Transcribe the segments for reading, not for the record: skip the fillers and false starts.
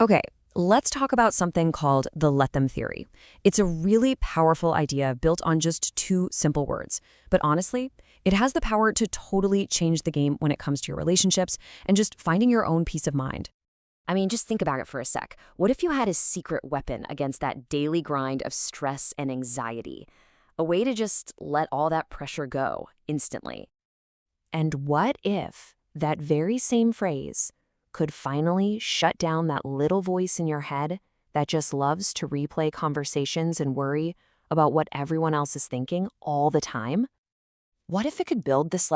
Okay, let's talk about something called the let them theory. It's a really powerful idea built on just two simple words. But honestly, it has the power to totally change the game when it comes to your relationships and just finding your own peace of mind. I mean, just think about it for a sec. What if you had a secret weapon against that daily grind of stress and anxiety? A way to just let all that pressure go instantly. And what if that very same phrase could finally shut down that little voice in your head that just loves to replay conversations and worry about what everyone else is thinking all the time? What if it could build this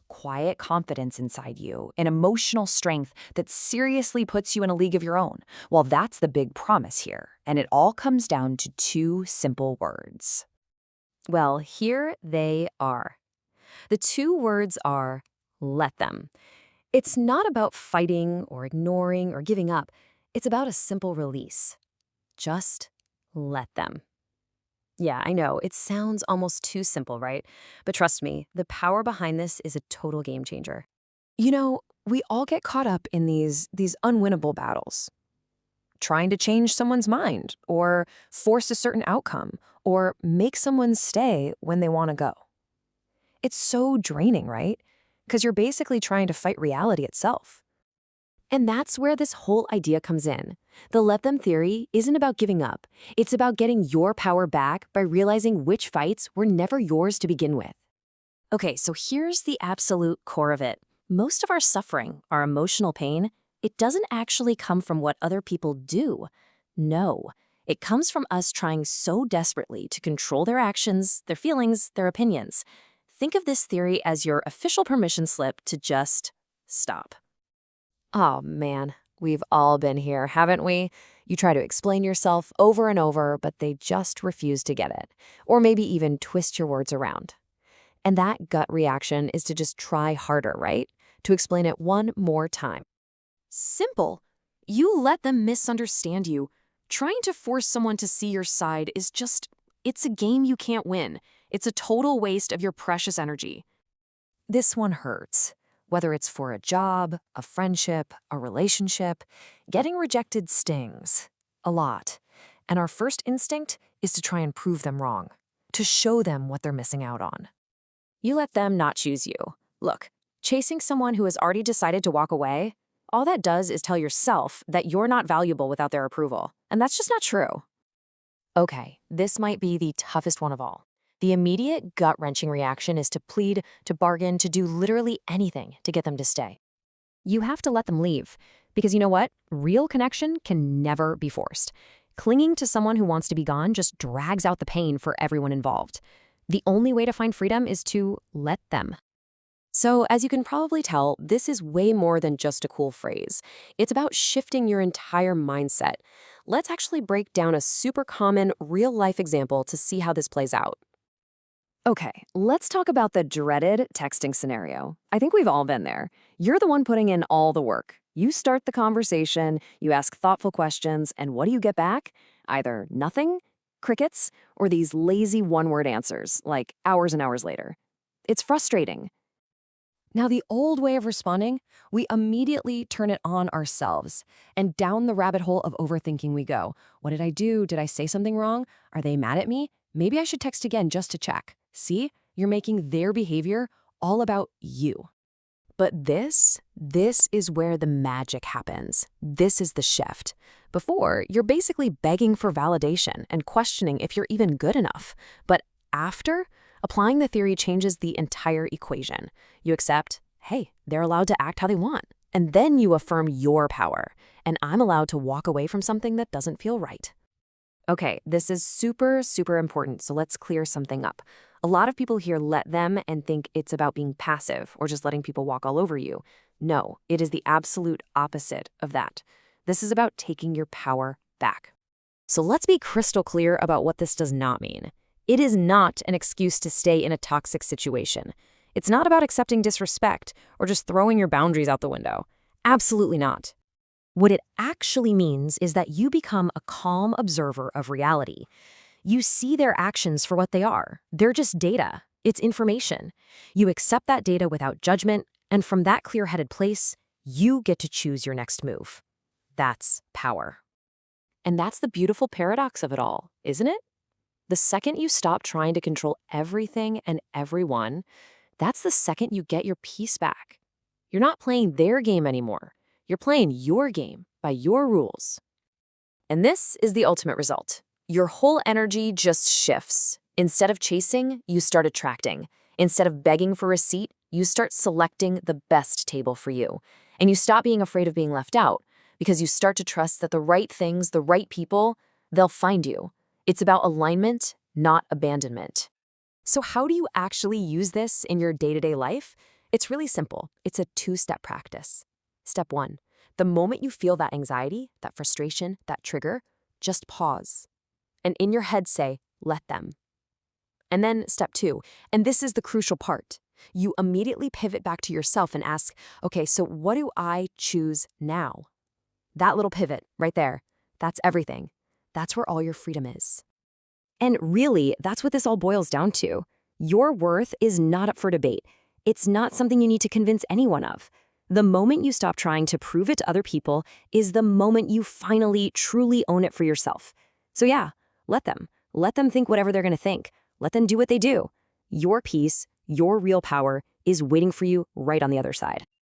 quiet confidence inside you, an emotional strength that seriously puts you in a league of your own? Well, that's the big promise here, and it all comes down to two simple words. Well, here they are. The two words are let them. It's not about fighting or ignoring or giving up. It's about a simple release. Just let them. Yeah, I know, it sounds almost too simple, right? But trust me, the power behind this is a total game changer. You know, we all get caught up in these unwinnable battles, trying to change someone's mind or force a certain outcome or make someone stay when they want to go. It's so draining, right? Because you're basically trying to fight reality itself. And that's where this whole idea comes in. The let them theory isn't about giving up. It's about getting your power back by realizing which fights were never yours to begin with. Okay, so here's the absolute core of it. Most of our suffering, our emotional pain, it doesn't actually come from what other people do. No, it comes from us trying so desperately to control their actions, their feelings, their opinions. Think of this theory as your official permission slip to just stop. Oh man, we've all been here, haven't we? You try to explain yourself over and over, but they just refuse to get it. Or maybe even twist your words around. And that gut reaction is to just try harder, right? To explain it one more time. Simple. You let them misunderstand you. Trying to force someone to see your side is just, it's a game you can't win. It's a total waste of your precious energy. This one hurts. Whether it's for a job, a friendship, a relationship, getting rejected stings. A lot. And our first instinct is to try and prove them wrong, to show them what they're missing out on. You let them not choose you. Look, chasing someone who has already decided to walk away, all that does is tell yourself that you're not valuable without their approval. And that's just not true. Okay, this might be the toughest one of all. The immediate gut-wrenching reaction is to plead, to bargain, to do literally anything to get them to stay. You have to let them leave. Because you know what? Real connection can never be forced. Clinging to someone who wants to be gone just drags out the pain for everyone involved. The only way to find freedom is to let them. So, as you can probably tell, this is way more than just a cool phrase. It's about shifting your entire mindset. Let's actually break down a super common, real-life example to see how this plays out. Okay, let's talk about the dreaded texting scenario. I think we've all been there. You're the one putting in all the work. You start the conversation, you ask thoughtful questions, and what do you get back? Either nothing, crickets, or these lazy one-word answers, like hours and hours later. It's frustrating. Now, the old way of responding, we immediately turn it on ourselves. And down the rabbit hole of overthinking we go. What did I do? Did I say something wrong? Are they mad at me? Maybe I should text again just to check. See, you're making their behavior all about you. But this is where the magic happens. This is the shift. Before, you're basically begging for validation and questioning if you're even good enough. But after, applying the theory changes the entire equation. You accept, hey, they're allowed to act how they want. And then you affirm your power. And I'm allowed to walk away from something that doesn't feel right. Okay, this is super, super important, so let's clear something up. A lot of people hear let them and think it's about being passive or just letting people walk all over you. No, it is the absolute opposite of that. This is about taking your power back. So let's be crystal clear about what this does not mean. It is not an excuse to stay in a toxic situation. It's not about accepting disrespect or just throwing your boundaries out the window. Absolutely not. What it actually means is that you become a calm observer of reality. You see their actions for what they are. They're just data. It's information. You accept that data without judgment, and from that clear-headed place, you get to choose your next move. That's power. And that's the beautiful paradox of it all, isn't it? The second you stop trying to control everything and everyone, that's the second you get your peace back. You're not playing their game anymore. You're playing your game by your rules. And this is the ultimate result. Your whole energy just shifts. Instead of chasing, you start attracting. Instead of begging for a seat, you start selecting the best table for you. And you stop being afraid of being left out because you start to trust that the right things, the right people, they'll find you. It's about alignment, not abandonment. So how do you actually use this in your day-to-day life? It's really simple. It's a two-step practice. Step 1, the moment you feel that anxiety, that frustration, that trigger, just pause. And in your head say, let them. And then step 2, and this is the crucial part. You immediately pivot back to yourself and ask, okay, so what do I choose now? That little pivot right there, that's everything. That's where all your freedom is. And really, that's what this all boils down to. Your worth is not up for debate. It's not something you need to convince anyone of. The moment you stop trying to prove it to other people is the moment you finally, truly own it for yourself. So yeah, let them. Let them think whatever they're going to think. Let them do what they do. Your peace, your real power is waiting for you right on the other side.